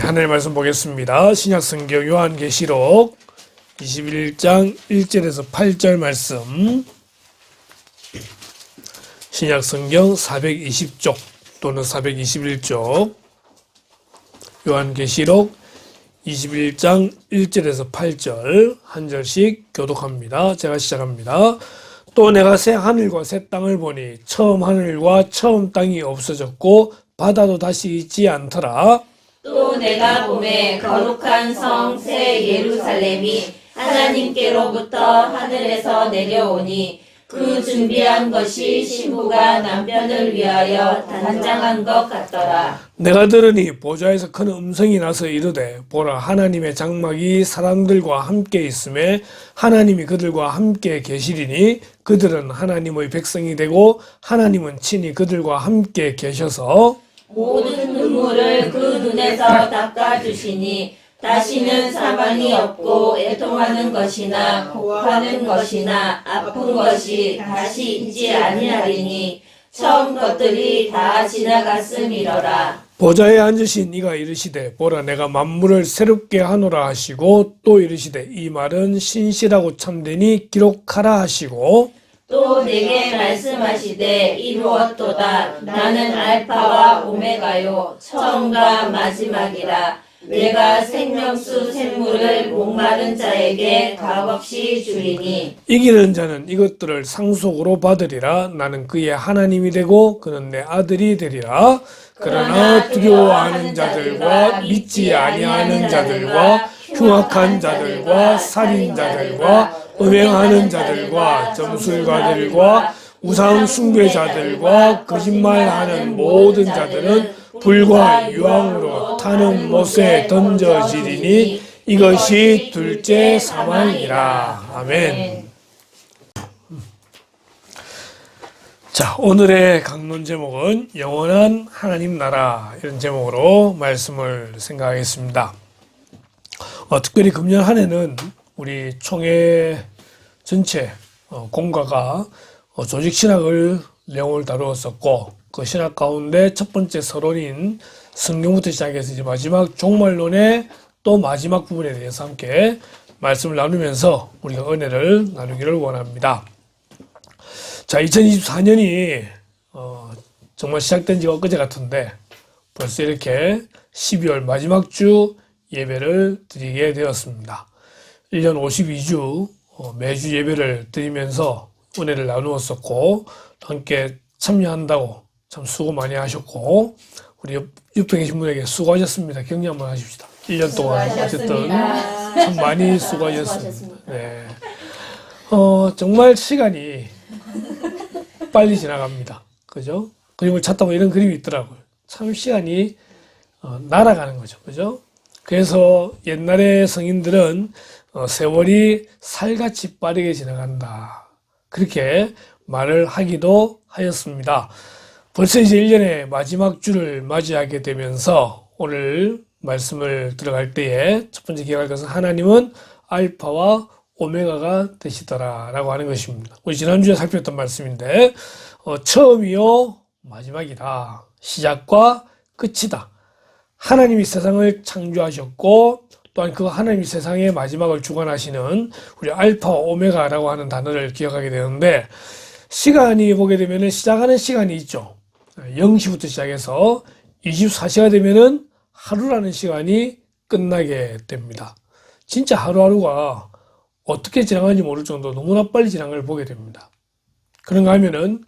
하나님 말씀 보겠습니다. 신약성경 요한계시록 21장 1절에서 8절 말씀. 신약성경 420쪽 또는 421쪽 요한계시록 21장 1절에서 8절 한 절씩 교독합니다. 제가 시작합니다. 또 내가 새 하늘과 새 땅을 보니 처음 하늘과 처음 땅이 없어졌고 바다도 다시 있지 않더라. 또 내가 보매 거룩한 성 새 예루살렘이 하나님께로부터 하늘에서 내려오니 그 준비한 것이 신부가 남편을 위하여 단장한 것 같더라. 내가 들으니 보좌에서 큰 음성이 나서 이르되 보라 하나님의 장막이 사람들과 함께 있음에 하나님이 그들과 함께 계시리니 그들은 하나님의 백성이 되고 하나님은 친히 그들과 함께 계셔서 모든 눈물을 그 눈에서 닦아주시니 다시는 사망이 없고 애통하는 것이나 고하는 것이나 아픈 것이 다시 있지 아니하리니 처음 것들이 다 지나갔음이로라. 보좌에 앉으신 이가 이르시되 보라 내가 만물을 새롭게 하노라 하시고 또 이르시되 이 말은 신실하고 참되니 기록하라 하시고 또 내게 말씀하시되 이루었도다. 나는 알파와 오메가요 처음과 마지막이라. 내가 생명수 샘물을 목마른 자에게 값없이 주리니 이기는 자는 이것들을 상속으로 받으리라. 나는 그의 하나님이 되고 그는 내 아들이 되리라. 그러나 두려워하는 자들과 믿지 아니하는 자들과 흉악한 자들과 살인자들과 음행하는 자들과 점술가들과 우상 숭배자들과 거짓말하는 모든 자들은 불과 유황으로 타는 못에 던져지리니 이것이 둘째 사망이라. 아멘. 자, 오늘의 강론 제목은 영원한 하나님 나라 이런 제목으로 말씀을 생각하겠습니다. 특별히 금년 한 해는 우리 총회 전체 공과가 조직 신학을 내용을 다루었었고 그 신학 가운데 첫 번째 서론인 성경부터 시작해서 이제 마지막 종말론의 또 마지막 부분에 대해서 함께 말씀을 나누면서 우리가 은혜를 나누기를 원합니다. 자, 2024년이 정말 시작된 지가 엊그제 같은데 벌써 이렇게 12월 마지막 주 예배를 드리게 되었습니다. 1년 52주 매주 예배를 드리면서 은혜를 나누었었고 함께 참여한다고 참 수고 많이 하셨고 우리 옆에 계신 분에게 수고하셨습니다. 격려 한번 하십시다. 1년 동안 어쨌든 참 많이 수고하셨습니다. 네. 정말 시간이 빨리 지나갑니다. 그죠? 그림을 찾다 보면 이런 그림이 있더라고요. 참 시간이 날아가는 거죠. 그죠? 그래서 옛날의 성인들은 세월이 살같이 빠르게 지나간다. 그렇게 말을 하기도 하였습니다. 벌써 이제 1년의 마지막 주를 맞이하게 되면서 오늘 말씀을 들어갈 때에 첫 번째 기억할 것은 하나님은 알파와 오메가가 되시더라 라고 하는 것입니다. 우리 지난주에 살폈던 말씀인데 처음이요 마지막이다. 시작과 끝이다. 하나님이 세상을 창조하셨고 또한 그 하나님이 세상의 마지막을 주관하시는 우리 알파와 오메가라고 하는 단어를 기억하게 되는데 시간이 보게 되면 시작하는 시간이 있죠. 0시부터 시작해서 24시가 되면은 하루라는 시간이 끝나게 됩니다. 진짜 하루하루가 어떻게 지나가는지 모를 정도로 너무나 빨리 지나간 걸 보게 됩니다. 그런가 하면은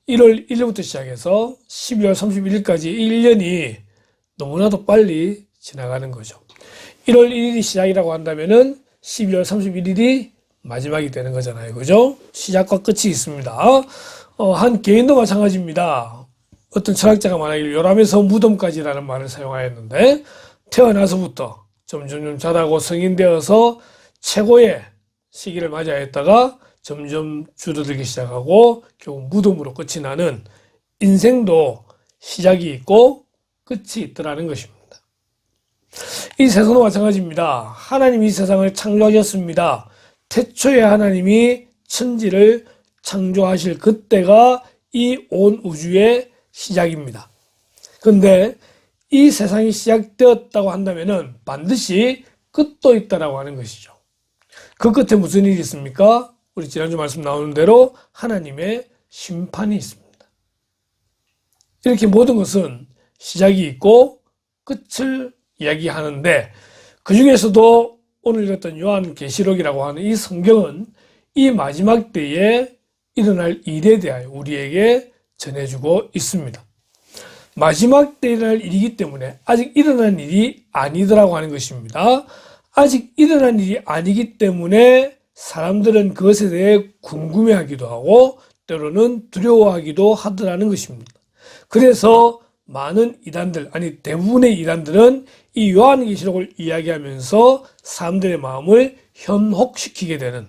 1월 1일부터 시작해서 12월 31일까지 1년이 너무나도 빨리 지나가는 거죠. 1월 1일이 시작이라고 한다면은 12월 31일이 마지막이 되는 거잖아요. 그죠? 시작과 끝이 있습니다. 한 개인도 마찬가지입니다. 어떤 철학자가 말하기를 요람에서 무덤까지라는 말을 사용하였는데 태어나서부터 점점 자라고 성인 되어서 최고의 시기를 맞이하였다가 점점 줄어들기 시작하고 결국 무덤으로 끝이 나는 인생도 시작이 있고 끝이 있더라는 것입니다. 이 세상도 마찬가지입니다. 하나님이 이 세상을 창조하셨습니다. 태초에 하나님이 천지를 창조하실 그때가 이 온 우주의 시작입니다. 그런데 이 세상이 시작되었다고 한다면은 반드시 끝도 있다라고 하는 것이죠. 그 끝에 무슨 일이 있습니까? 우리 지난주 말씀 나오는 대로 하나님의 심판이 있습니다. 이렇게 모든 것은 시작이 있고 끝을 이야기하는데, 그 중에서도 오늘 읽었던 요한계시록이라고 하는 이 성경은 이 마지막 때에 일어날 일에 대하여 우리에게 전해주고 있습니다. 마지막 때에 일어날 일이기 때문에 아직 일어난 일이 아니더라고 하는 것입니다. 아직 일어난 일이 아니기 때문에 사람들은 그것에 대해 궁금해하기도 하고 때로는 두려워하기도 하더라는 것입니다. 그래서 많은 이단들, 아니 대부분의 이단들은 이 요한계시록을 이야기하면서 사람들의 마음을 현혹시키게 되는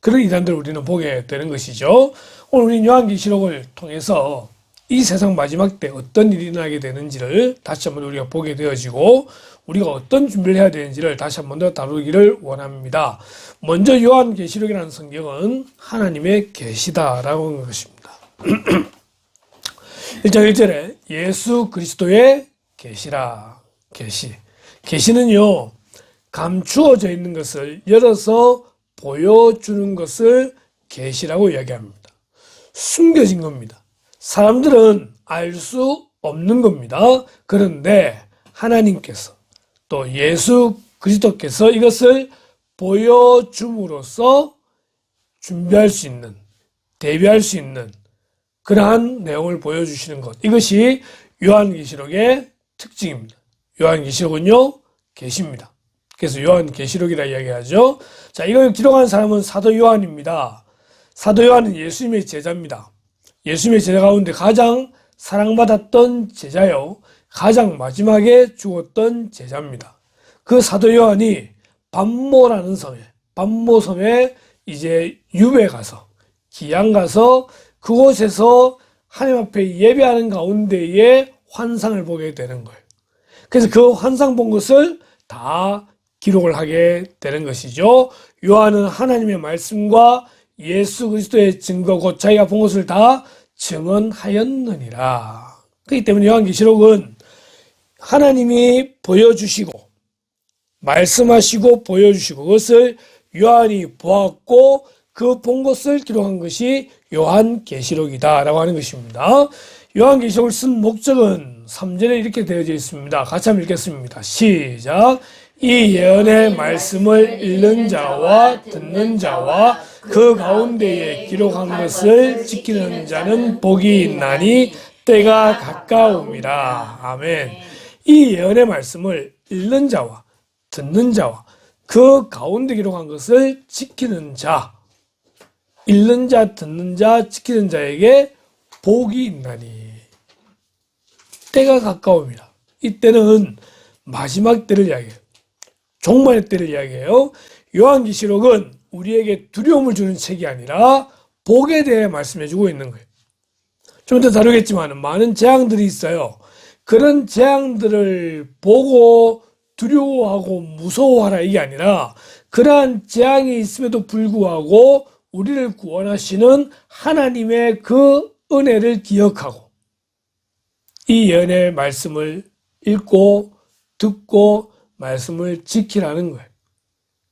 그런 이단들을 우리는 보게 되는 것이죠. 오늘 우리 요한계시록을 통해서 이 세상 마지막 때 어떤 일이 일어나게 되는지를 다시 한번 우리가 보게 되어지고, 우리가 어떤 준비를 해야 되는지를 다시 한번 더 다루기를 원합니다. 먼저 요한계시록이라는 성경은 하나님의 계시다라고 하는 것입니다. 1장 1절에 예수 그리스도의 계시라. 계시는요, 감추어져 있는 것을 열어서 보여주는 것을 계시라고 이야기합니다. 숨겨진 겁니다. 사람들은 알 수 없는 겁니다. 그런데 하나님께서 또 예수 그리스도께서 이것을 보여줌으로써 준비할 수 있는, 대비할 수 있는 그러한 내용을 보여주시는 것, 이것이 요한계시록의 특징입니다. 요한계시록은요, 계시입니다. 그래서 요한계시록이라 이야기하죠. 자, 이걸 기록한 사람은 사도 요한입니다. 사도 요한은 예수님의 제자입니다. 예수님의 제자 가운데 가장 사랑받았던 제자요, 가장 마지막에 죽었던 제자입니다. 그 사도 요한이 반모라는 섬에, 반모섬에 이제 유배 가서, 기양 가서 그곳에서 하나님 앞에 예배하는 가운데에 환상을 보게 되는 거예요. 그래서 그 환상 본 것을 다 기록을 하게 되는 것이죠. 요한은 하나님의 말씀과 예수 그리스도의 증거, 곧 자기가 본 것을 다 증언하였느니라. 그렇기 때문에 요한계시록은 하나님이 보여주시고 말씀하시고 보여주시고 그것을 요한이 보았고 그 본 것을 기록한 것이 요한계시록이다라고 하는 것입니다. 요한계시록을 쓴 목적은 3절에 이렇게 되어져 있습니다. 같이 한번 읽겠습니다. 시작. 이 예언의 말씀을 읽는 자와 듣는 자와 그 가운데에 기록한 것을 지키는 자는 복이 있나니 때가 가까움이라. 아멘. 이 예언의 말씀을 읽는 자와 듣는 자와 그 가운데 기록한 것을 지키는 자, 읽는 자, 듣는 자, 지키는 자에게 복이 있나니 때가 가까움이라. 이때는 마지막 때를 이야기해요. 종말의 때를 이야기해요. 요한계시록은 우리에게 두려움을 주는 책이 아니라 복에 대해 말씀해주고 있는 거예요. 좀 더 다루겠지만 많은 재앙들이 있어요. 그런 재앙들을 보고 두려워하고 무서워하라 이게 아니라 그러한 재앙이 있음에도 불구하고 우리를 구원하시는 하나님의 그 은혜를 기억하고 이 예언의 말씀을 읽고 듣고 말씀을 지키라는 거예요.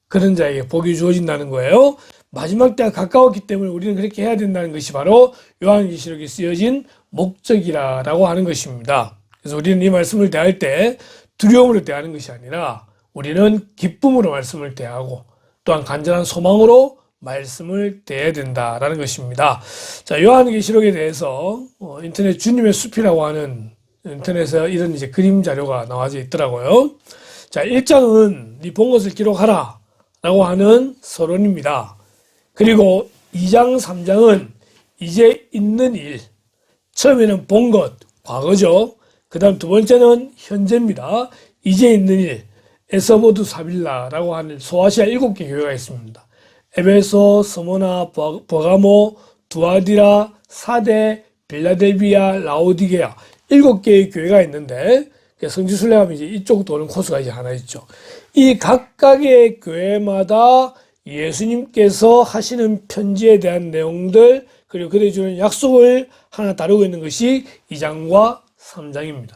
그런 자에게 복이 주어진다는 거예요. 마지막 때가 가까웠기 때문에 우리는 그렇게 해야 된다는 것이 바로 요한계시록에 쓰여진 목적이라고 하는 것입니다. 그래서 우리는 이 말씀을 대할 때 두려움으로 대하는 것이 아니라 우리는 기쁨으로 말씀을 대하고 또한 간절한 소망으로 말씀을 대해야 된다라는 것입니다. 자, 요한계시록에 대해서 인터넷 주님의 숲이라고 하는 인터넷에 이런 이제 그림 자료가 나와져 있더라고요. 자, 1장은 네 본 것을 기록하라 라고 하는 서론입니다. 그리고 2장, 3장은 이제 있는 일, 처음에는 본 것, 과거죠. 그 다음 두 번째는 현재입니다. 이제 있는 일, 에서보드 사빌라라고 하는 소아시아 7개 교회가 있습니다. 에베소, 스모나, 버가모, 두아디라, 사데, 빌라델비아, 라오디게아 7개의 교회가 있는데 성지순례 가면 이제 이쪽 도는 코스가 이제 하나 있죠. 이 각각의 교회마다 예수님께서 하시는 편지에 대한 내용들 그리고 그들이 주는 약속을 하나 다루고 있는 것이 2장과 3장입니다.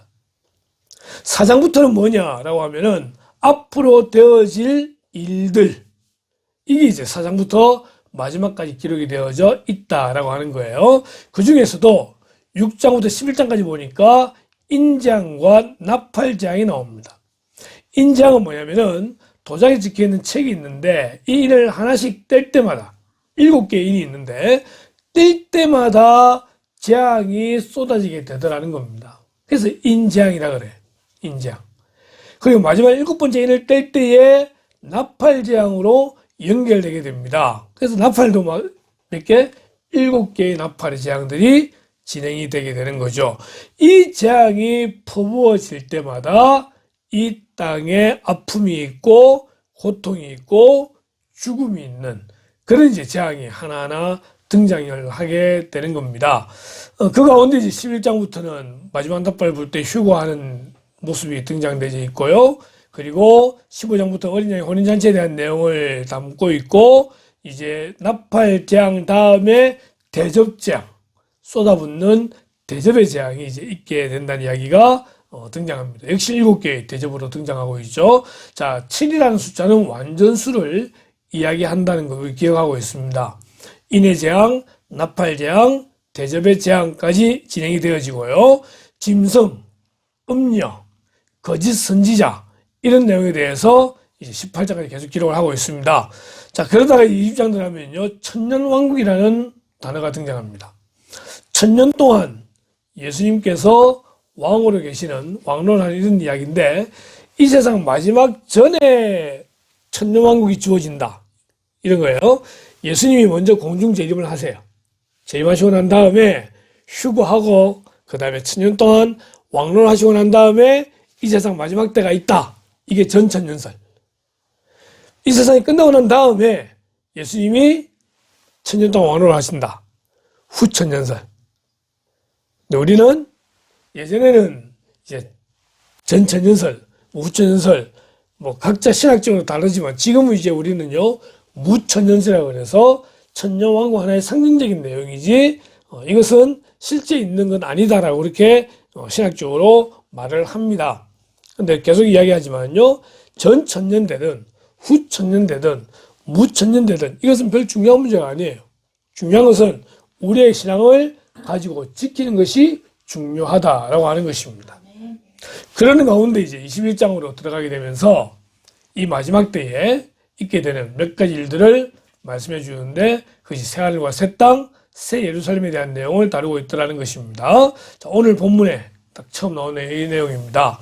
사장부터는 뭐냐라고 하면은 앞으로 되어질 일들, 이게 이제 사장부터 마지막까지 기록이 되어져 있다라고 하는 거예요. 그 중에서도 6장부터 11장까지 보니까 인장과 납할제왕이 나옵니다. 인장은 뭐냐면은 도장에 찍혀 있는 책이 있는데 이 인을 하나씩 뗄 때마다 7개의 인이 있는데 뗄 때마다 재앙이 쏟아지게 되더라는 겁니다. 그래서 인재앙이라 그래. 인재앙. 그리고 마지막 7번째 인을 뗄 때에 나팔재앙으로 연결되게 됩니다. 그래서 나팔도 몇 개? 7개의 나팔의 재앙들이 진행이 되게 되는 거죠. 이 재앙이 퍼부어질 때마다 이 땅에 아픔이 있고 고통이 있고 죽음이 있는 그런 이제 재앙이 하나하나 등장을 하게 되는 겁니다. 그 가운데 이제 11장부터는 마지막 나팔 불 때 휴거하는 모습이 등장되어 있고요. 그리고 15장부터 어린 양의 혼인잔치에 대한 내용을 담고 있고, 이제 나팔 재앙 다음에 대접 재앙, 쏟아붓는 대접의 재앙이 이제 있게 된다는 이야기가 등장합니다. 역시 7개의 대접으로 등장하고 있죠. 자, 7이라는 숫자는 완전수를 이야기한다는 걸 기억하고 있습니다. 인의 재앙, 나팔 재앙, 대접의 재앙까지 진행이 되어지고요. 짐승, 음녀, 거짓 선지자, 이런 내용에 대해서 이제 18장까지 계속 기록을 하고 있습니다. 자, 그러다가 20장 들어가면요, 천년왕국이라는 단어가 등장합니다. 천년 동안 예수님께서 왕으로 계시는, 왕론하는 이런 이야기인데, 이 세상 마지막 전에 천년왕국이 주어진다. 이런 거예요. 예수님이 먼저 공중 재림을 하세요. 재림하시고 난 다음에 휴거하고, 그 다음에 천년 동안 왕론하시고 난 다음에 이 세상 마지막 때가 있다. 이게 전천년설. 이 세상이 끝나고 난 다음에 예수님이 천년 동안 왕론을 하신다. 후천년설. 근데 우리는 예전에는 이제 전천년설, 후천년설, 각자 신학적으로 다르지만 지금은 이제 우리는요, 무천년설이라고 해서 천년왕국 하나의 상징적인 내용이지, 이것은 실제 있는 건 아니다라고 그렇게 신학적으로 말을 합니다. 근데 계속 이야기하지만요, 전천년 되든 후천년 되든 무천년 되든 이것은 별 중요한 문제가 아니에요. 중요한 것은 우리의 신앙을 가지고 지키는 것이 중요하다라고 하는 것입니다. 그러는 가운데 이제 21장으로 들어가게 되면서 이 마지막 때에 있게 되는 몇 가지 일들을 말씀해 주는데, 그것이 새하늘과 새 땅, 새 예루살렘에 대한 내용을 다루고 있더라는 것입니다. 자, 오늘 본문에 딱 처음 나오는 이 내용입니다.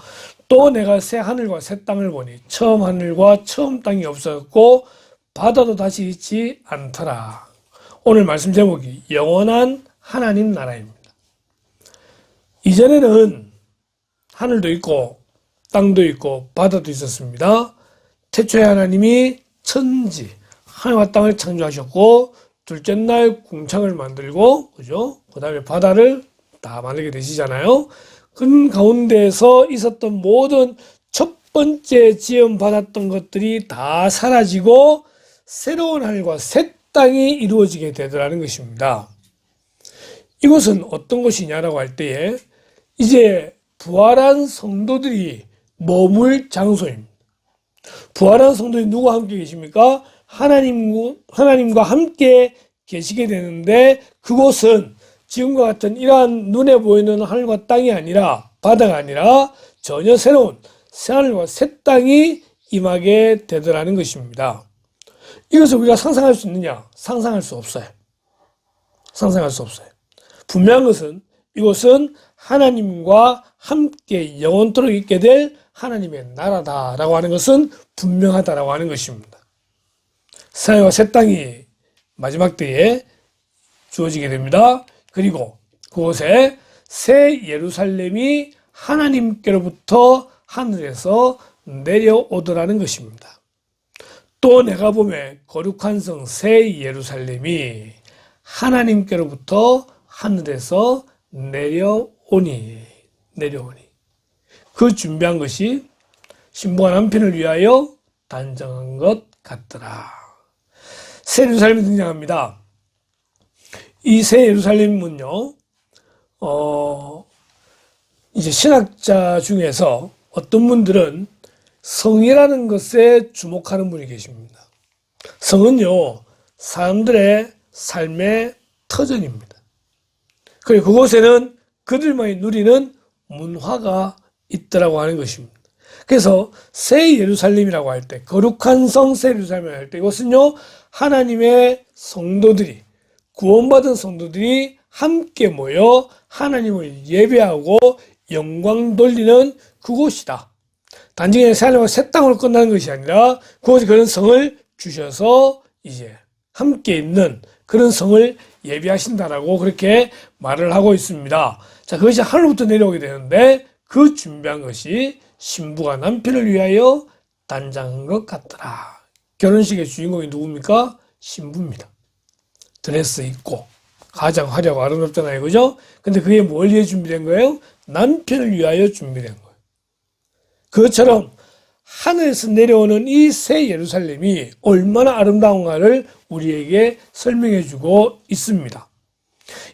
또 내가 새 하늘과 새 땅을 보니 처음 하늘과 처음 땅이 없어졌고 바다도 다시 있지 않더라. 오늘 말씀 제목이 영원한 하나님 나라입니다. 이전에는 하늘도 있고 땅도 있고 바다도 있었습니다. 태초에 하나님이 천지, 하늘과 땅을 창조하셨고, 둘째 날 궁창을 만들고, 그죠? 그 다음에 바다를 다 만들게 되시잖아요. 그 가운데에서 있었던 모든 첫 번째 지음 받았던 것들이 다 사라지고, 새로운 하늘과 새 땅이 이루어지게 되더라는 것입니다. 이것은 어떤 것이냐라고 할 때에, 이제 부활한 성도들이 머물 장소입니다. 부활한 성도들이 누구와 함께 계십니까? 하나님과 함께 계시게 되는데, 그곳은 지금과 같은 이러한 눈에 보이는 하늘과 땅이 아니라, 바다가 아니라 전혀 새로운 새하늘과 새 땅이 임하게 되더라는 것입니다. 이것을 우리가 상상할 수 있느냐? 상상할 수 없어요. 상상할 수 없어요. 분명한 것은 이곳은 하나님과 함께 영원토록 있게 될 하나님의 나라다라고 하는 것은 분명하다라고 하는 것입니다. 새하늘과 새 땅이 마지막 때에 주어지게 됩니다. 그리고 그곳에 새 예루살렘이 하나님께로부터 하늘에서 내려오더라는 것입니다. 또 내가 보매 거룩한 성 새 예루살렘이 하나님께로부터 하늘에서 내려오니. 그 준비한 것이 신부가 남편을 위하여 단정한 것 같더라. 새 예루살렘이 등장합니다. 이 새 예루살렘은요, 이제 신학자 중에서 어떤 분들은 성이라는 것에 주목하는 분이 계십니다. 성은요, 사람들의 삶의 터전입니다. 그리고 그곳에는 그들만이 누리는 문화가 있더라고 하는 것입니다. 그래서 새 예루살렘이라고 할 때, 거룩한 성 새 예루살렘이라고 할 때, 이것은요, 하나님의 성도들이, 구원받은 성도들이 함께 모여 하나님을 예배하고 영광 돌리는 그곳이다. 단지 그냥 살려고 새 땅으로 끝나는 것이 아니라 그곳에 그런 성을 주셔서 이제 함께 있는 그런 성을 예비하신다라고 그렇게 말을 하고 있습니다. 자, 그것이 하늘부터 내려오게 되는데 그 준비한 것이 신부가 남편을 위하여 단장한 것 같더라. 결혼식의 주인공이 누굽니까? 신부입니다. 드레스 입고 가장 화려하고 아름답잖아요. 그죠? 근데 그게 뭘 위해 준비된 거예요? 남편을 위하여 준비된 거예요. 그것처럼 하늘에서 내려오는 이 새 예루살렘이 얼마나 아름다운가를 우리에게 설명해 주고 있습니다.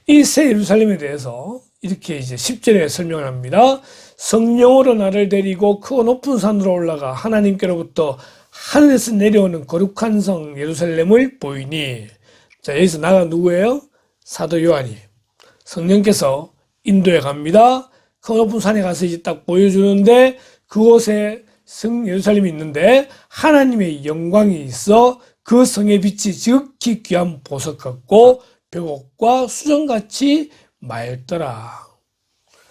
이 새 예루살렘에 대해서 이렇게 이제 10절에 설명을 합니다. 성령으로 나를 데리고 크고 높은 산으로 올라가 하나님께로부터 하늘에서 내려오는 거룩한 성 예루살렘을 보이니. 자, 여기서 나가 누구예요? 사도 요한이에요. 성령께서 인도에 갑니다. 그 높은 산에 가서 이제 딱 보여주는데 그곳에 성 예루살렘이 있는데 하나님의 영광이 있어 그 성의 빛이 지극히 귀한 보석 같고 벽옥과 수정같이 맑더라.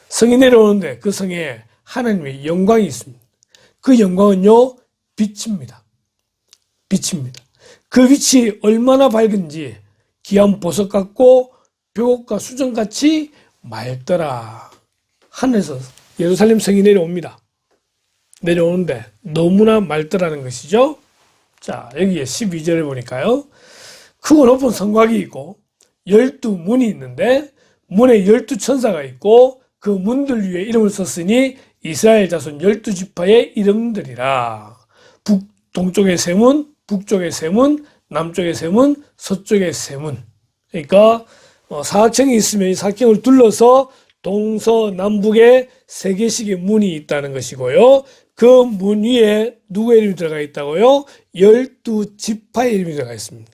성이 내려오는데 그 성에 하나님의 영광이 있습니다. 그 영광은요, 빛입니다. 빛입니다. 그 빛이 얼마나 밝은지 귀한 보석 같고 벽옥과 수정같이 맑더라. 하늘에서 예루살렘 성이 내려옵니다. 내려오는데 너무나 맑더라는 것이죠. 자, 여기에 12절을 보니까요. 크고 높은 성곽이 있고 12문이 있는데 문에 12천사가 있고 그 문들 위에 이름을 썼으니 이스라엘 자손 12지파의 이름들이라. 동쪽의 세 문, 북쪽의 세 문, 남쪽의 세 문, 서쪽의 세 문. 그러니까 사각형이 있으면 이 사각형을 둘러서 동서남북에 세 개씩의 문이 있다는 것이고요. 그 문 위에 누구의 이름이 들어가 있다고요? 12지파의 이름이 들어가 있습니다.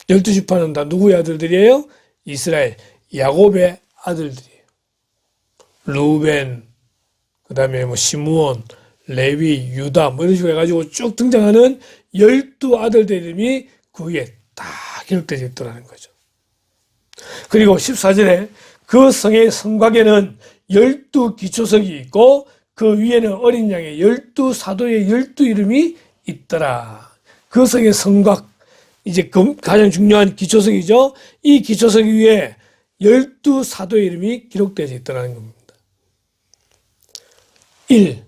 12지파는 다 누구의 아들들이에요? 이스라엘, 야곱의 아들들이에요. 루벤, 그 다음에 시므온, 레위, 유다, 이런 식으로 해가지고 쭉 등장하는 12아들들 이름이 그 위에 다 기록되어 있더라는 거죠. 그리고 14절에 그 성의 성곽에는 12기초석이 있고 그 위에는 어린 양의 12사도의 12이름이 있더라. 그 성의 성곽, 이제 가장 중요한 기초석이죠. 이 기초석 위에 12사도의 이름이 기록되어 있더라는 겁니다. 1,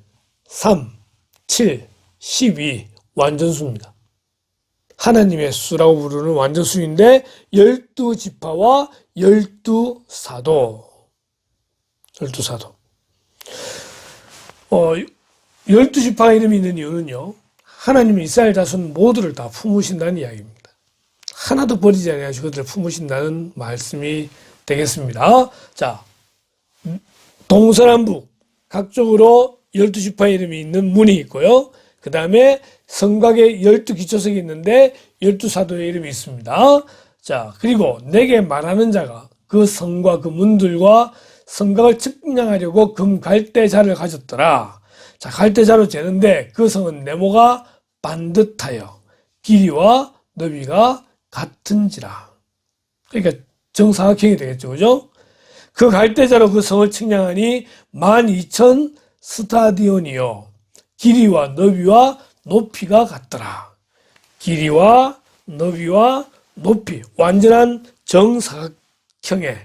3, 7, 12 완전수입니다. 하나님의 수라고 부르는 완전수인데 12지파와 12사도 12지파 이름이 있는 이유는요, 하나님은 이스라엘 자손 모두를 다 품으신다는 이야기입니다. 하나도 버리지 아니하시고 그들을 품으신다는 말씀이 되겠습니다. 자, 동서남북 각쪽으로 12지파의 이름이 있는 문이 있고요. 그 다음에 성곽에 12기초석이 있는데 12사도의 이름이 있습니다. 자, 그리고 내게 말하는 자가 그 성과 그 문들과 성곽을 측량하려고 금 갈대자를 가졌더라. 자, 갈대자로 재는데 그 성은 네모가 반듯하여 길이와 너비가 같은지라. 그러니까 정사각형이 되겠죠. 그죠? 그 갈대자로 그 성을 측량하니 12,000 스타디온이요. 길이와 너비와 높이가 같더라. 길이와 너비와 높이. 완전한 정사각형의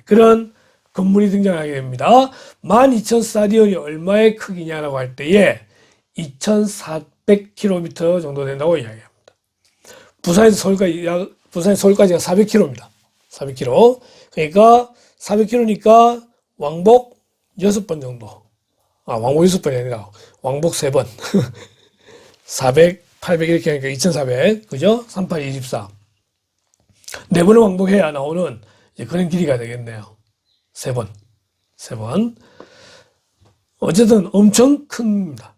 그런 건물이 등장하게 됩니다. 12,000 스타디온이 얼마의 크기냐라고 할 때에 2,400km 정도 된다고 이야기합니다. 부산에서 서울까지가 400km입니다. 400km. 그러니까 400km니까 왕복 6번 정도. 왕복 6번이 아니라 왕복 3번. 400, 800 이렇게 하니까 2,400. 그죠? 38, 24. 4번을 왕복해야 나오는 그런 길이가 되겠네요. 3번. 어쨌든 엄청 큽니다.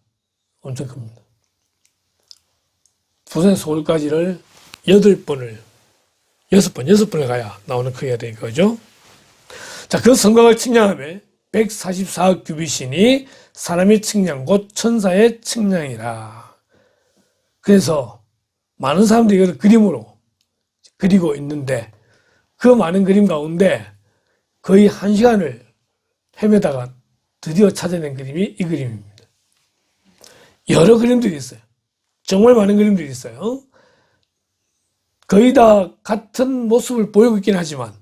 엄청 큽니다. 부산에서 서울까지를 6번을 가야 나오는 크기가 되니까, 그죠? 자, 그 성곽을 측량하며 144 규빗이니 사람의 측량 곧 천사의 측량이라. 그래서 많은 사람들이 이걸 그림으로 그리고 있는데 그 많은 그림 가운데 거의 1시간을 헤매다가 드디어 찾아낸 그림이 이 그림입니다. 여러 그림들이 있어요. 정말 많은 그림들이 있어요. 거의 다 같은 모습을 보이고 있긴 하지만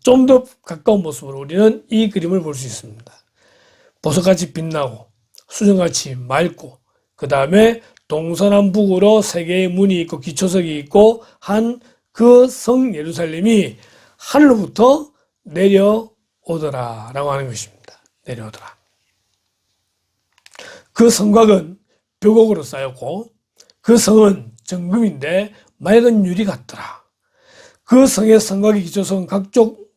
좀 더 가까운 모습으로 우리는 이 그림을 볼 수 있습니다. 보석같이 빛나고 수정같이 맑고 그 다음에 동서남북으로 3개의 문이 있고 기초석이 있고 한 그 성 예루살렘이 하늘로부터 내려오더라 라고 하는 것입니다. 내려오더라. 그 성곽은 벽옥으로 쌓였고 그 성은 정금인데 맑은 유리 같더라. 그 성의 성곽의 기초석은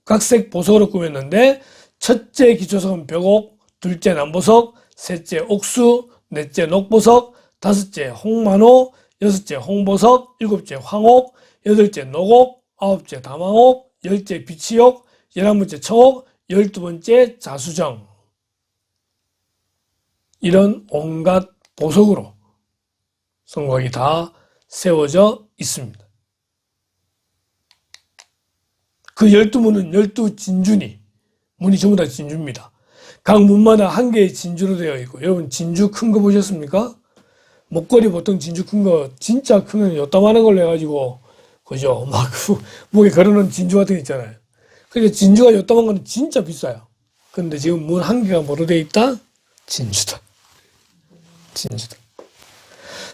각색 보석으로 꾸몄는데 첫째 기초석은 벽옥, 둘째 남보석, 셋째 옥수, 넷째 녹보석, 다섯째 홍만호, 여섯째 홍보석, 일곱째 황옥, 여덟째 녹옥, 아홉째 다망옥, 열째 비치옥, 11번째 청옥, 12번째 자수정. 이런 온갖 보석으로 성곽이 다 세워져 있습니다. 그 12문은 12진주니 문이 전부 다 진주입니다. 각 문마다 한 개의 진주로 되어 있고 여러분 진주 큰 거 보셨습니까? 목걸이 보통 진주 큰 거 진짜 큰 거 요따만한 걸로 해가지고 그죠? 막 목에 걸어놓은 진주 같은 거 있잖아요. 그러니까 진주가 요따만 거는 진짜 비싸요. 근데 지금 문 한 개가 뭐로 되어 있다? 진주다. 진주다.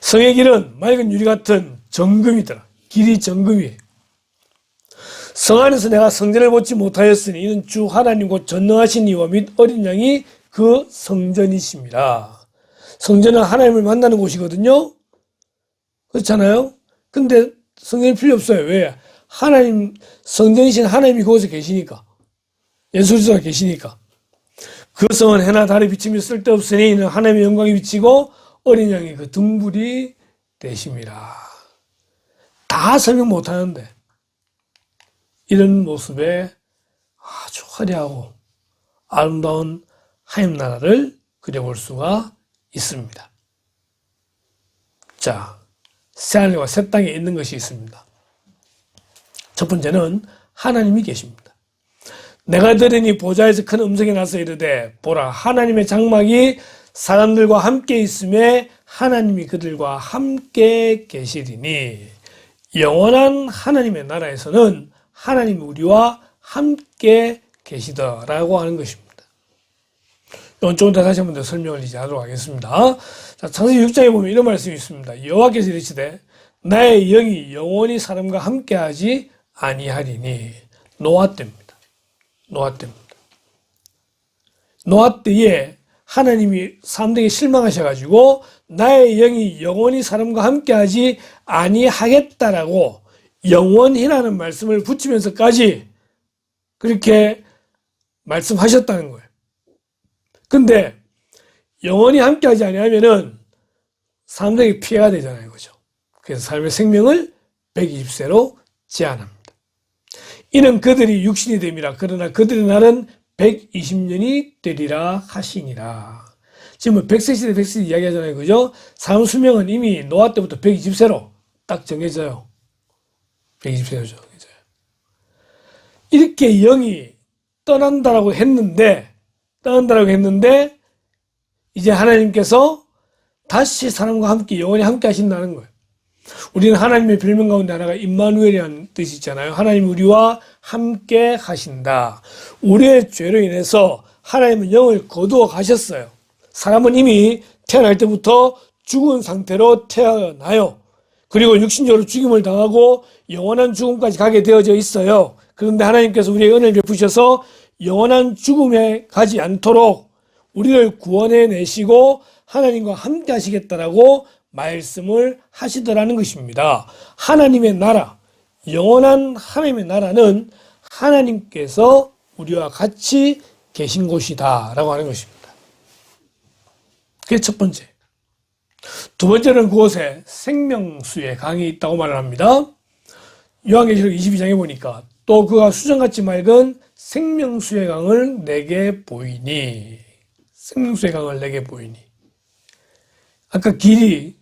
성의 길은 맑은 유리 같은 정금이더라. 길이 정금이에요. 성 안에서 내가 성전을 보지 못하였으니 이는 주 하나님 곧 전능하신 이와 및 어린 양이 그 성전이십니다. 성전은 하나님을 만나는 곳이거든요. 그렇잖아요. 근데 성전이 필요 없어요. 왜? 하나님, 성전이신 하나님이 그곳에 계시니까. 예수 그리스도가 계시니까. 그 성은 해나 달의 비침이 쓸데없으니 이는 하나님의 영광이 비치고 어린 양이 그 등불이 되심이라. 다 설명 못하는데 이런 모습에 아주 화려하고 아름다운 하나님 나라를 그려볼 수가 있습니다. 자, 새하늘과 새 땅에 있는 것이 있습니다. 첫 번째는 하나님이 계십니다. 내가 들으니 보좌에서 큰 음성이 나서 이르되 보라 하나님의 장막이 사람들과 함께 있음에 하나님이 그들과 함께 계시리니 영원한 하나님의 나라에서는 하나님이 우리와 함께 계시더라고 하는 것입니다. 이건 조금 더 다시 한번 더 설명을 이제 하도록 하겠습니다. 자, 창세기 6장에 보면 이런 말씀이 있습니다. 여호와께서 이르시되 나의 영이 영원히 사람과 함께하지 아니하리니 노아 때입니다. 노아 때입니다. 노아 때에 하나님이 사람들에게 실망하셔가지고 나의 영이 영원히 사람과 함께하지 아니하겠다라고 영원히라는 말씀을 붙이면서까지 그렇게 말씀하셨다는 거예요. 근데 영원히 함께하지 아니하면은 사람들에게 피해가 되잖아요. 그죠? 그래서 삶의 생명을 120세로 제한합니다. 이는 그들이 육신이 됨이라 그러나 그들의 날은 120년이 되리라 하시니라. 지금 100세 시대 100세 이야기하잖아요. 그죠? 사람 수명은 이미 노아 때부터 120세로 딱 정해져요. 120세로 정해져요. 이렇게 영이 떠난다라고 했는데 이제 하나님께서 다시 사람과 함께 영원히 함께 하신다는 거예요. 우리는 하나님의 별명 가운데 하나가 임마누엘이라는 뜻이 있잖아요. 하나님 우리와 함께 하신다. 우리의 죄로 인해서 하나님은 영을 거두어 가셨어요. 사람은 이미 태어날 때부터 죽은 상태로 태어나요. 그리고 육신적으로 죽임을 당하고 영원한 죽음까지 가게 되어져 있어요. 그런데 하나님께서 우리의 은혜를 베푸셔서 영원한 죽음에 가지 않도록 우리를 구원해 내시고 하나님과 함께 하시겠다라고 말씀을 하시더라는 것입니다. 하나님의 나라, 영원한 하나님의 나라는 하나님께서 우리와 같이 계신 곳이다 라고 하는 것입니다. 그게 첫 번째. 두 번째는 그곳에 생명수의 강이 있다고 말을 합니다. 요한계시록 22장에 보니까 또 그가 수정같이 맑은 생명수의 강을 내게 보이니. 생명수의 강을 내게 보이니. 아까 길이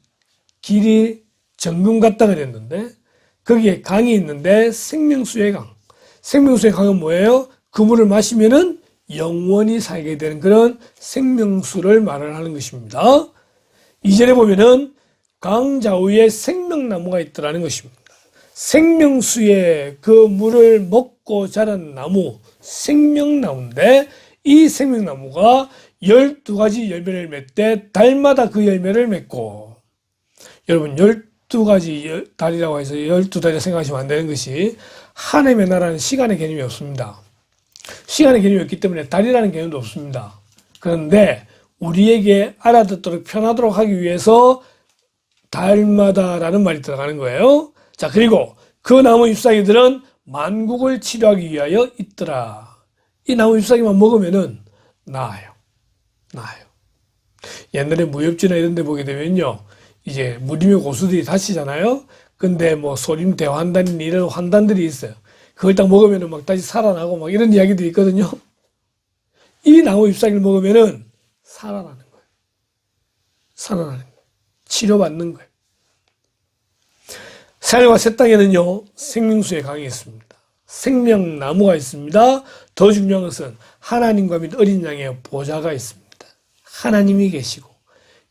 정금 같다 그랬는데 거기에 강이 있는데 생명수의 강. 생명수의 강은 뭐예요? 그 물을 마시면은 영원히 살게 되는 그런 생명수를 말을 하는 것입니다. 2절에 보면은 강 좌우에 생명나무가 있더라는 것입니다. 생명수의 그 물을 먹고 자란 나무, 생명나무인데 이 생명나무가 12가지 열매를 맺되 달마다 그 열매를 맺고, 여러분 12가지 달이라고 해서 12달이라 생각하시면 안 되는 것이 하나님의 나라는 시간의 개념이 없습니다. 시간의 개념이 없기 때문에 달이라는 개념도 없습니다. 그런데 우리에게 알아듣도록 편하도록 하기 위해서 달마다라는 말이 들어가는 거예요. 자, 그리고 그 나무 잎사귀들은 만국을 치료하기 위하여 있더라. 이 나무 잎사귀만 먹으면은 나아요. 옛날에 무협지나 이런 데 보게 되면요, 이제 무림의 고수들이 다치잖아요. 근데 뭐 소림 대환단 이런 환단들이 있어요. 그걸 딱 먹으면은 막 다시 살아나고 막 이런 이야기들이 있거든요. 이 나무 잎사귀를 먹으면은 살아나는 거예요. 치료받는 거예요. 새하늘과 새 땅에는요, 생명수의 강이 있습니다. 생명나무가 있습니다. 더 중요한 것은 하나님과 및 어린 양의 보좌가 있습니다. 하나님이 계시고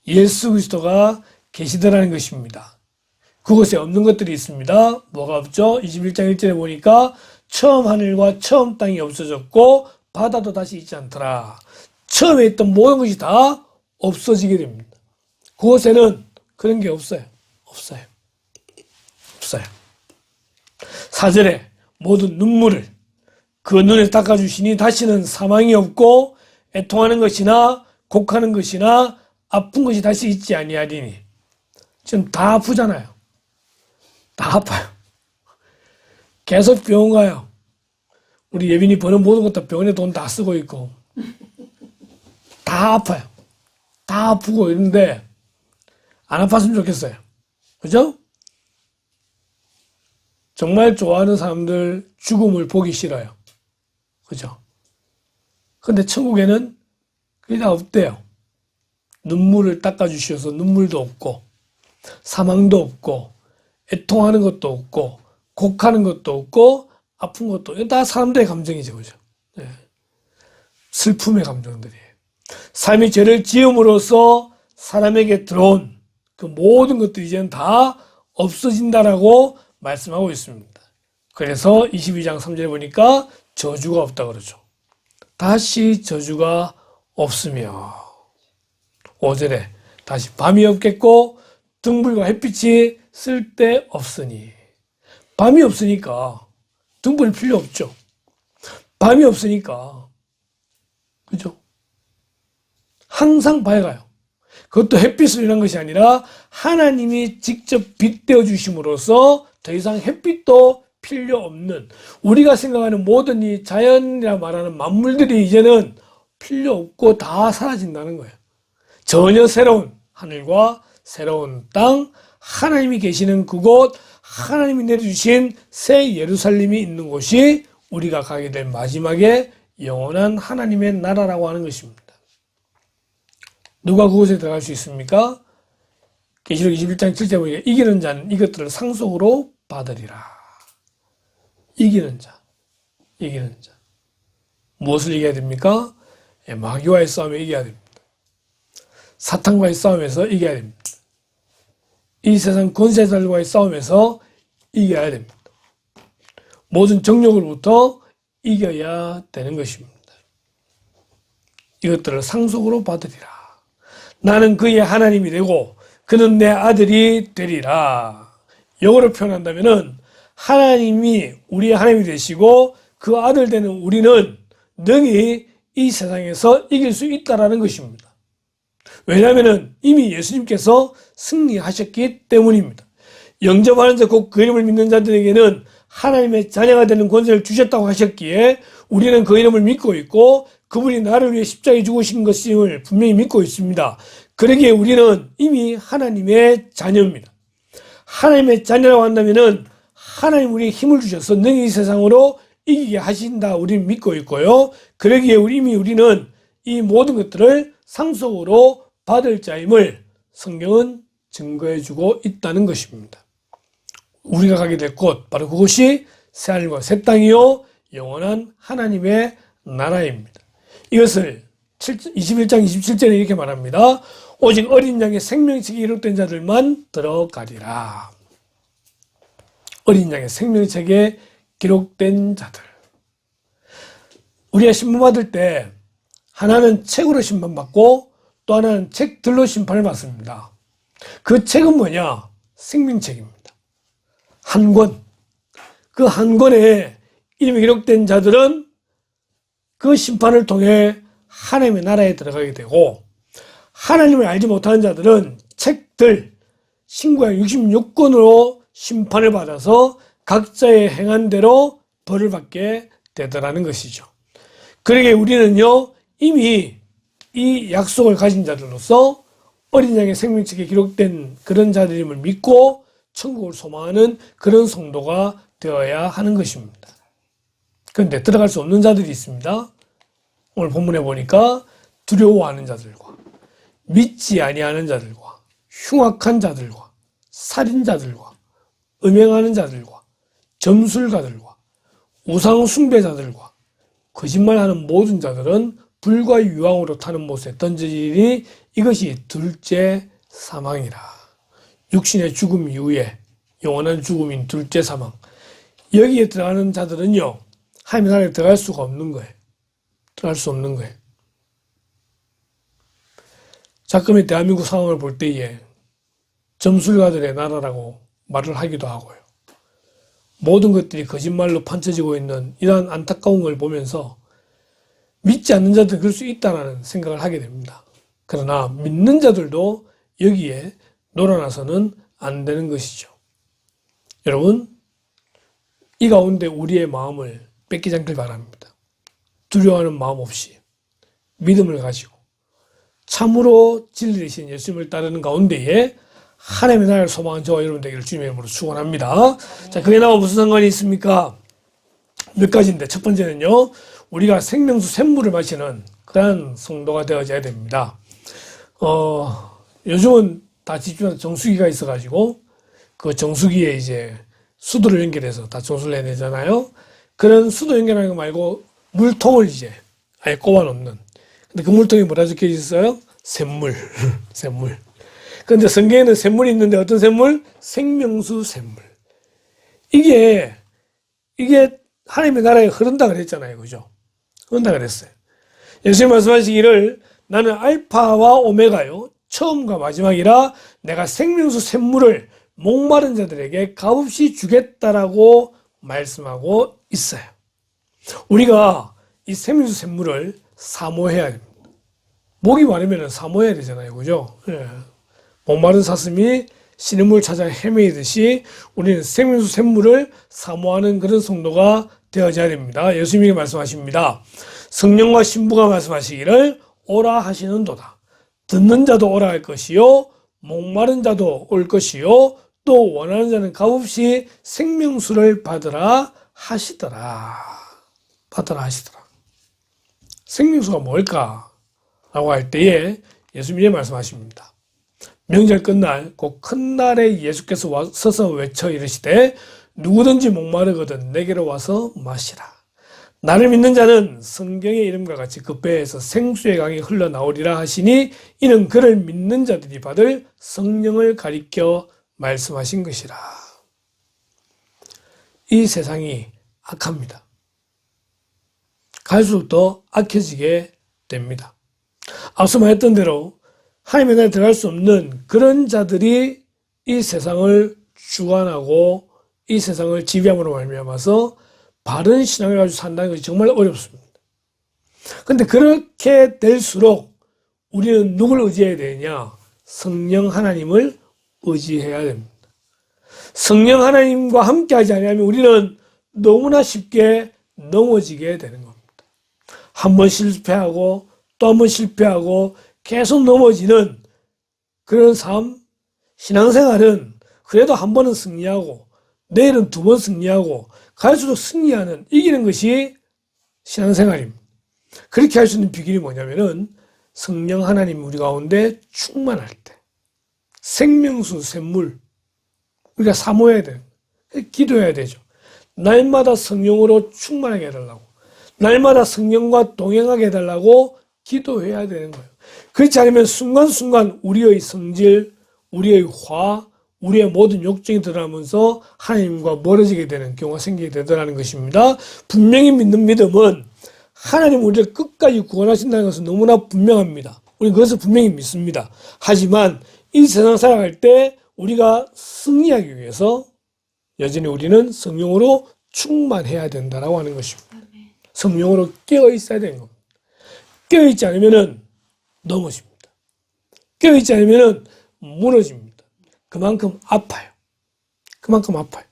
예수 그리스도가 계시더라는 것입니다. 그곳에 없는 것들이 있습니다. 뭐가 없죠? 21장 1절에 보니까 처음 하늘과 처음 땅이 없어졌고 바다도 다시 있지 않더라. 처음에 있던 모든 것이 다 없어지게 됩니다. 그곳에는 그런 게 없어요. 4절에 모든 눈물을 그 눈에 닦아주시니 다시는 사망이 없고 애통하는 것이나 곡하는 것이나 아픈 것이 다시 있지 아니하리니. 지금 다 아프잖아요. 다 아파요. 계속 병원 가요. 우리 예빈이 버는 모든 것 다 병원에 돈 다 쓰고 있고 다 아파요. 다 아프고 이런데 안 아팠으면 좋겠어요. 그죠? 정말 좋아하는 사람들 죽음을 보기 싫어요. 그죠? 근데 천국에는 그게 다 없대요. 눈물을 닦아주셔서 눈물도 없고 사망도 없고 애통하는 것도 없고 곡하는 것도 없고 아픈 것도, 이거 다 사람들의 감정이죠. 그죠? 네. 슬픔의 감정들이에요. 삶이 죄를 지음으로써 사람에게 들어온 그 모든 것들이 이제는 다 없어진다라고 말씀하고 있습니다. 그래서 22장 3절에 보니까 저주가 없다 그러죠. 다시 저주가 없으며 5절에 다시 밤이 없겠고 등불과 햇빛이 쓸데없으니. 밤이 없으니까 등불이 필요 없죠. 밤이 없으니까, 그죠? 항상 밝아요. 그것도 햇빛으로 인한 것이 아니라 하나님이 직접 빛되어 주심으로써 더 이상 햇빛도 필요 없는, 우리가 생각하는 모든 이 자연이라 말하는 만물들이 이제는 필요 없고 다 사라진다는 거예요. 전혀 새로운 하늘과 새로운 땅, 하나님이 계시는 그곳, 하나님이 내려주신 새 예루살렘이 있는 곳이 우리가 가게 될 마지막에 영원한 하나님의 나라라고 하는 것입니다. 누가 그곳에 들어갈 수 있습니까? 계시록 21장 7절에 보니까 이기는 자는 이것들을 상속으로 받으리라. 이기는 자. 무엇을 이겨야 됩니까? 마귀와의 싸움에 이겨야 됩니다. 사탄과의 싸움에서 이겨야 됩니다. 이 세상 권세자들과의 싸움에서 이겨야 됩니다. 모든 정욕으로부터 이겨야 되는 것입니다. 이것들을 상속으로 받으리라. 나는 그의 하나님이 되고 그는 내 아들이 되리라. 영어로 표현한다면은 하나님이 우리의 하나님이 되시고 그 아들 되는 우리는 능히 이 세상에서 이길 수 있다라는 것입니다. 왜냐하면 이미 예수님께서 승리하셨기 때문입니다. 영접하는 자 곧 그 이름을 믿는 자들에게는 하나님의 자녀가 되는 권세를 주셨다고 하셨기에 우리는 그 이름을 믿고 있고 그분이 나를 위해 십자가에 죽으신 것임을 분명히 믿고 있습니다. 그러기에 우리는 이미 하나님의 자녀입니다. 하나님의 자녀라고 한다면은 하나님 우리에게 힘을 주셔서 너희 이 세상으로 이기게 하신다 우리는 믿고 있고요. 그러기에 우리는 이 모든 것들을 상속으로 받을 자임을 성경은 증거해주고 있다는 것입니다. 우리가 가게 될 곳 바로 그것이 새하늘과 새 땅이요 영원한 하나님의 나라입니다. 이것을 21장 27절에 이렇게 말합니다. 오직 어린 양의 생명책에 기록된 자들만 들어가리라. 어린 양의 생명책에 기록된 자들. 우리가 심판받을 때 하나는 책으로 심판받고 또 하나는 책들로 심판을 받습니다. 그 책은 뭐냐? 생명책입니다. 한 권. 그 한 권에 이름이 기록된 자들은 그 심판을 통해 하나님의 나라에 들어가게 되고 하나님을 알지 못하는 자들은 책들 신구약 66권으로 심판을 받아서 각자의 행한 대로 벌을 받게 되더라는 것이죠. 그러기에 우리는요 이미 이 약속을 가진 자들로서 어린 양의 생명책에 기록된 그런 자들임을 믿고 천국을 소망하는 그런 성도가 되어야 하는 것입니다. 그런데 들어갈 수 없는 자들이 있습니다. 오늘 본문에 보니까 두려워하는 자들과 믿지 아니하는 자들과 흉악한 자들과 살인자들과 음행하는 자들과 점술가들과 우상 숭배자들과 거짓말하는 모든 자들은 불과 유황으로 타는 못에 던져지니 이것이 둘째 사망이라. 육신의 죽음 이후에 영원한 죽음인 둘째 사망. 여기에 들어가는 자들은요 하나님의 나라에 들어갈 수가 없는 거예요. 들어갈 수 없는 거예요. 자금의 대한민국 상황을 볼 때에 점술가들의 나라라고 말을 하기도 하고요. 모든 것들이 거짓말로 판쳐지고 있는 이러한 안타까운 걸 보면서 믿지 않는 자들 그럴 수 있다는 생각을 하게 됩니다. 그러나 믿는 자들도 여기에 놀아나서는 안 되는 것이죠. 여러분, 이 가운데 우리의 마음을 뺏기지 않길 바랍니다. 두려워하는 마음 없이 믿음을 가지고 참으로 진리이신 예수님을 따르는 가운데에 하나님의 나라를 소망한 저와 여러분 되기를 주님의 이름으로 축원합니다. 자, 그게 나와 무슨 상관이 있습니까? 몇 가지인데 첫 번째는요. 우리가 생명수 샘물을 마시는 그런 성도가 되어져야 됩니다. 요즘은 다 집집마다 정수기가 있어가지고 그 정수기에 이제 수도를 연결해서 다 정수를 해내잖아요. 그런 수도 연결하는 거 말고 물통을 이제 아예 꼽아 놓는. 근데 그 물통에 뭐라 적혀 있어요? 샘물. 샘물. 그런데 성경에는 샘물이 있는데 어떤 샘물? 생명수 샘물. 이게 하나님의 나라에 흐른다 그랬잖아요. 그죠? 흐른다 그랬어요. 예수님 말씀하시기를 나는 알파와 오메가요. 처음과 마지막이라 내가 생명수 샘물을 목마른 자들에게 값없이 주겠다라고 말씀하고 있어요. 우리가 이 생명수 샘물을 사모해야 됩니다. 목이 마르면 사모해야 되잖아요. 그죠? 예. 목마른 사슴이 시냇물 찾아 헤매이듯이 우리는 생명수 샘물을 사모하는 그런 성도가 되어져야 됩니다. 예수님이 말씀하십니다. 성령과 신부가 말씀하시기를 오라 하시는도다. 듣는 자도 오라 할 것이요 목마른 자도 올 것이요 또 원하는 자는 값없이 생명수를 받으라 하시더라. 받으라 하시더라. 생명수가 뭘까? 라고 할 때에 예수님이 말씀하십니다. 명절 끝날 곧 큰 날에 예수께서 서서 외쳐 이르시되 누구든지 목마르거든 내게로 와서 마시라. 나를 믿는 자는 성경의 이름과 같이 그 배에서 생수의 강이 흘러나오리라 하시니 이는 그를 믿는 자들이 받을 성령을 가리켜 말씀하신 것이라. 이 세상이 악합니다. 갈수록 더 악해지게 됩니다. 앞서 말했던 대로 하나님의 나라에 들어갈 수 없는 그런 자들이 이 세상을 주관하고 이 세상을 지배함으로 말미암아서 바른 신앙을 가지고 산다는 것이 정말 어렵습니다. 그런데 그렇게 될수록 우리는 누굴 의지해야 되냐? 성령 하나님을 의지해야 됩니다. 성령 하나님과 함께 하지 않으면 우리는 너무나 쉽게 넘어지게 되는 겁니다. 한 번 실패하고 또 한 번 실패하고 계속 넘어지는 그런 삶, 신앙생활은 그래도 한 번은 승리하고 내일은 두 번 승리하고 갈수록 승리하는 이기는 것이 신앙생활입니다. 그렇게 할 수 있는 비결이 뭐냐면은 성령 하나님 우리 가운데 충만할 때 생명수 샘물 우리가 사모해야 돼요. 기도해야 되죠. 날마다 성령으로 충만하게 해달라고 날마다 성령과 동행하게 해달라고 기도해야 되는 거예요. 그렇지 않으면 순간순간 우리의 성질, 우리의 화, 우리의 모든 욕정이 드러나면서 하나님과 멀어지게 되는 경우가 생기게 되더라는 것입니다. 분명히 믿는 믿음은 하나님 우리를 끝까지 구원하신다는 것은 너무나 분명합니다. 우리는 그것을 분명히 믿습니다. 하지만 이 세상 살아갈 때 우리가 승리하기 위해서 여전히 우리는 성령으로 충만해야 된다라고 하는 것입니다. 성령으로 깨어 있어야 되는 겁니다. 깨어 있지 않으면 넘어집니다. 깨어 있지 않으면 무너집니다. 그만큼 아파요. 그만큼 아파요.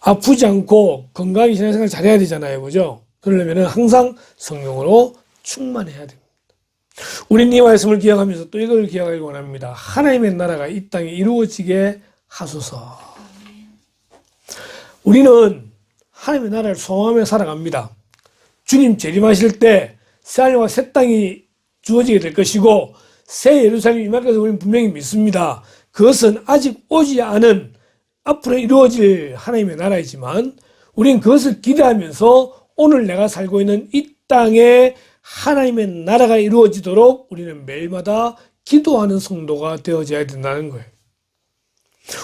아프지 않고 건강하게 신앙생활 잘해야 되잖아요. 그죠? 그러려면 항상 성령으로 충만해야 됩니다. 우리는 이 말씀을 기억하면서 또 이걸 기억하기 원합니다. 하나님의 나라가 이 땅에 이루어지게 하소서. 우리는 하나님의 나라를 소망하며 살아갑니다. 주님 재림하실 때 새하늘과 새 땅이 주어지게 될 것이고 새 예루살렘이 임할 것을 우리는 분명히 믿습니다. 그것은 아직 오지 않은 앞으로 이루어질 하나님의 나라이지만 우리는 그것을 기대하면서 오늘 내가 살고 있는 이 땅에 하나님의 나라가 이루어지도록 우리는 매일마다 기도하는 성도가 되어져야 된다는 거예요.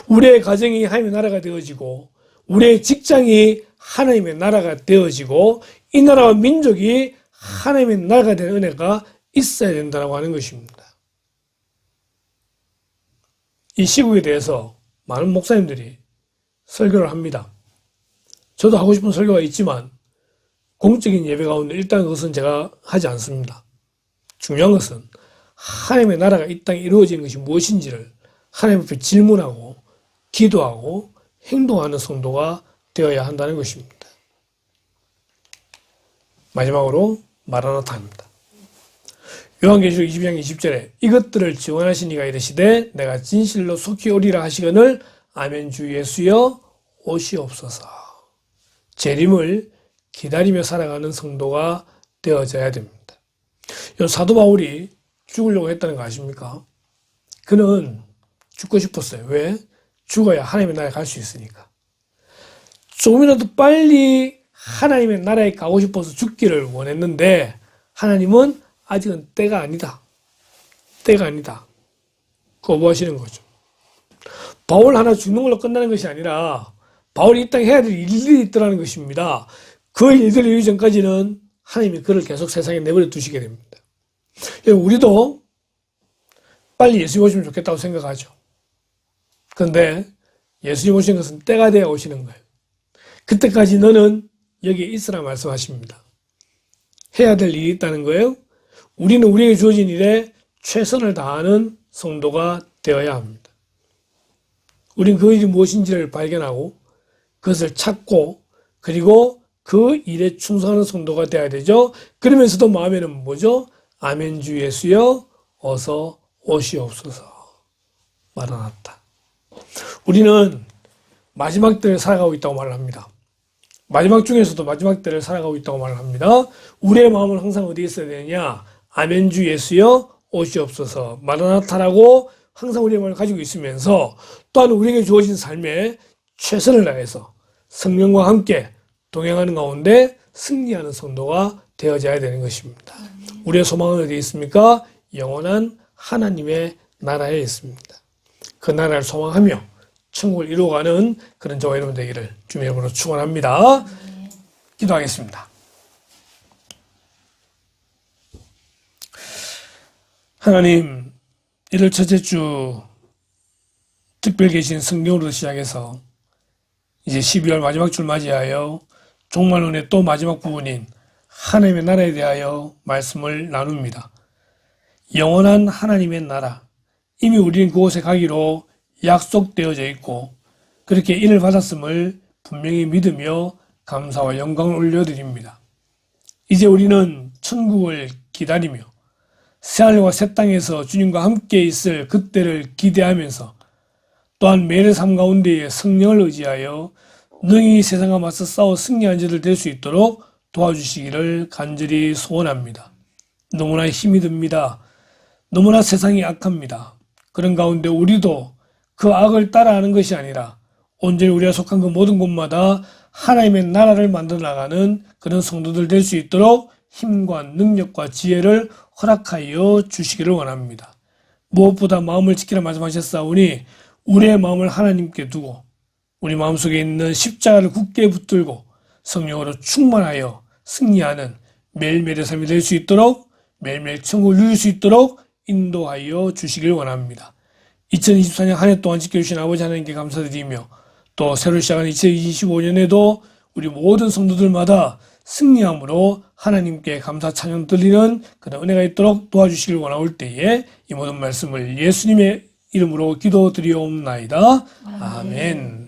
우리의 가정이 하나님의 나라가 되어지고 우리의 직장이 하나님의 나라가 되어지고 이 나라와 민족이 하나님의 나라가 된 은혜가 있어야 된다고 하는 것입니다. 이 시국에 대해서 많은 목사님들이 설교를 합니다. 저도 하고 싶은 설교가 있지만 공적인 예배 가운데 일단 그것은 제가 하지 않습니다. 중요한 것은 하나님의 나라가 이 땅에 이루어지는 것이 무엇인지를 하나님 앞에 질문하고 기도하고 행동하는 성도가 되어야 한다는 것입니다. 마지막으로 마라나타입니다. 요한계시록 22장 20절에 이것들을 증언하신 이가 이르시되 내가 진실로 속히 오리라 하시거늘 아멘 주 예수여 오시옵소서. 재림을 기다리며 살아가는 성도가 되어져야 됩니다. 사도 바울이 죽으려고 했다는 거 아십니까? 그는 죽고 싶었어요. 왜? 죽어야 하나님의 나라에 갈 수 있으니까. 조금이라도 빨리 하나님의 나라에 가고 싶어서 죽기를 원했는데 하나님은 아직은 때가 아니다. 때가 아니다. 거부하시는 거죠. 바울 하나 죽는 걸로 끝나는 것이 아니라 바울이 이 땅에 해야 될 일들이 있더라는 것입니다. 그 일들을 이루기 전까지는 하나님이 그를 계속 세상에 내버려 두시게 됩니다. 우리도 빨리 예수님 오시면 좋겠다고 생각하죠. 그런데 예수님 오시는 것은 때가 되어 오시는 거예요. 그때까지 너는 여기에 있으라 말씀하십니다. 해야 될 일이 있다는 거예요. 우리는 우리에게 주어진 일에 최선을 다하는 성도가 되어야 합니다. 우리는 그 일이 무엇인지를 발견하고 그것을 찾고 그리고 그 일에 충성하는 성도가 되어야 되죠. 그러면서도 마음에는 뭐죠? 아멘 주 예수여 어서 오시옵소서. 마라나타. 우리는 마지막 때를 살아가고 있다고 말을 합니다. 마지막 중에서도 마지막 때를 살아가고 있다고 말을 합니다. 우리의 마음은 항상 어디에 있어야 되느냐? 아멘 주 예수여 오시옵소서. 마라나타라고 항상 우리의 마음을 가지고 있으면서 또한 우리에게 주어진 삶에 최선을 다해서 성령과 함께 동행하는 가운데 승리하는 성도가 되어져야 되는 것입니다. 우리의 소망은 어디에 있습니까? 영원한 하나님의 나라에 있습니다. 그 나라를 소망하며 천국을 이루어가는 그런 저와 여러분 되기를 주님의 이름으로 축원합니다. 기도하겠습니다. 하나님, 1월 첫째 주 특별 계신 성경으로 시작해서 이제 12월 마지막 주를 맞이하여 종말론의 또 마지막 부분인 하나님의 나라에 대하여 말씀을 나눕니다. 영원한 하나님의 나라, 이미 우리는 그곳에 가기로 약속되어져 있고 그렇게 인을 받았음을 분명히 믿으며 감사와 영광을 올려드립니다. 이제 우리는 천국을 기다리며 새하늘과 새 땅에서 주님과 함께 있을 그때를 기대하면서 또한 매일의 삶 가운데에 성령을 의지하여 능히 세상과 맞서 싸워 승리한 자들 될 수 있도록 도와주시기를 간절히 소원합니다. 너무나 힘이 듭니다. 너무나 세상이 악합니다. 그런 가운데 우리도 그 악을 따라하는 것이 아니라 온전히 우리가 속한 그 모든 곳마다 하나님의 나라를 만들어 나가는 그런 성도들 될 수 있도록 힘과 능력과 지혜를 허락하여 주시기를 원합니다. 무엇보다 마음을 지키라 말씀하셨사오니 우리의 마음을 하나님께 두고 우리 마음속에 있는 십자가를 굳게 붙들고 성령으로 충만하여 승리하는 매일매일의 삶이 될 수 있도록 매일매일 천국을 누릴 수 있도록 인도하여 주시길 원합니다. 2024년 한 해 동안 지켜주신 아버지 하나님께 감사드리며 또 새로 시작하는 2025년에도 우리 모든 성도들마다 승리함으로 하나님께 감사 찬양 드리는 그런 은혜가 있도록 도와주시길 원하올 때에 이 모든 말씀을 예수님의 이름으로 기도드리옵나이다. 아멘.